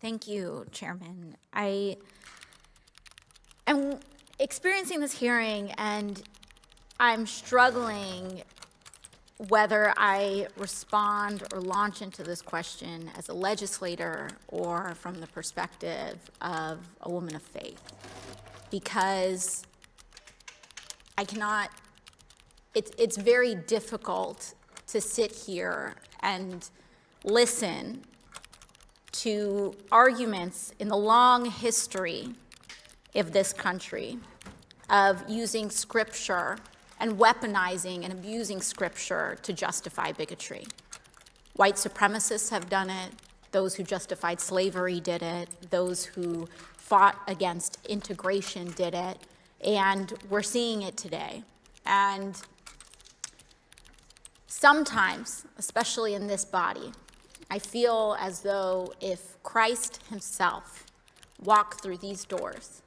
Thank you, Chairman. I am experiencing this hearing, and I'm struggling whether I respond or launch into this question as a legislator or from the perspective of a woman of faith, because I cannot, it's very difficult to sit here and listen to arguments in the long history of this country of using scripture and weaponizing and abusing scripture to justify bigotry. White supremacists have done it. Those who justified slavery did it. Those who fought against integration did it. And we're seeing it today. And sometimes, especially in this body, I feel as though if Christ himself walked through these doors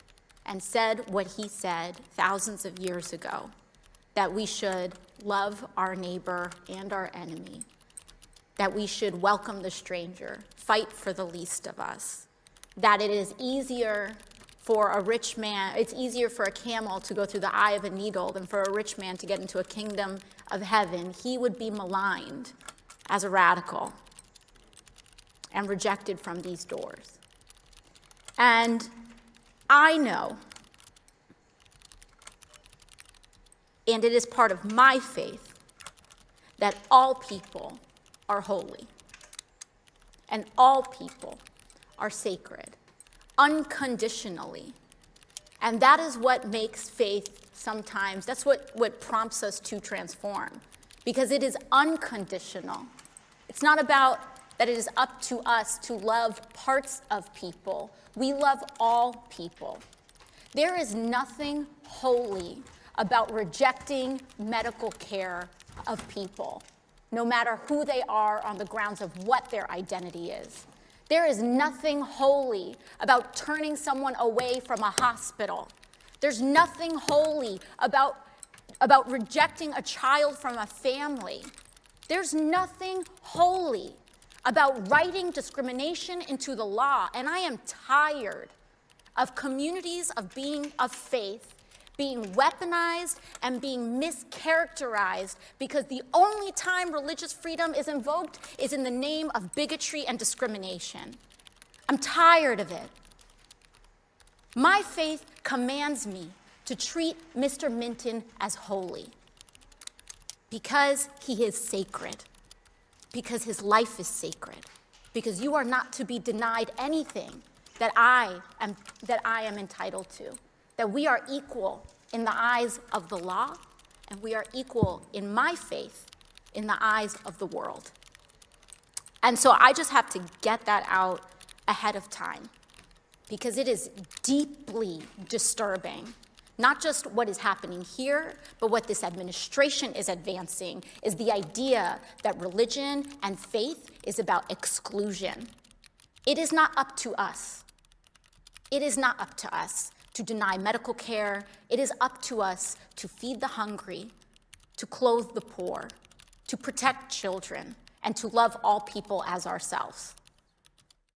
and said what he said thousands of years ago, that we should love our neighbor and our enemy, that we should welcome the stranger, fight for the least of us, that it is easier for a rich man, it's easier for a camel to go through the eye of a needle than for a rich man to get into a kingdom of heaven, he would be maligned as a radical and rejected from these doors. And I know, and it is part of my faith, that all people are holy and all people are sacred, unconditionally. And that is what makes faith sometimes, that's what prompts us to transform, because it is unconditional. It's not about that it is up to us to love parts of people. We love all people. There is nothing holy about rejecting medical care of people, no matter who they are on the grounds of what their identity is. There is nothing holy about turning someone away from a hospital. There's nothing holy about rejecting a child from a family. There's nothing holy about writing discrimination into the law. And I am tired of communities of faith being weaponized and being mischaracterized, because the only time religious freedom is invoked is in the name of bigotry and discrimination. I'm tired of it. My faith commands me to treat Mr. Minton as holy because he is sacred, because his life is sacred, because you are not to be denied anything that I am entitled to, that we are equal in the eyes of the law, and we are equal in my faith in the eyes of the world. And so I just have to get that out ahead of time, because it is deeply disturbing, not just what is happening here, but what this administration is advancing is the idea that religion and faith is about exclusion. It is not up to us. It is not up to us to deny medical care. It is up to us to feed the hungry, to clothe the poor, to protect children, and to love all people as ourselves.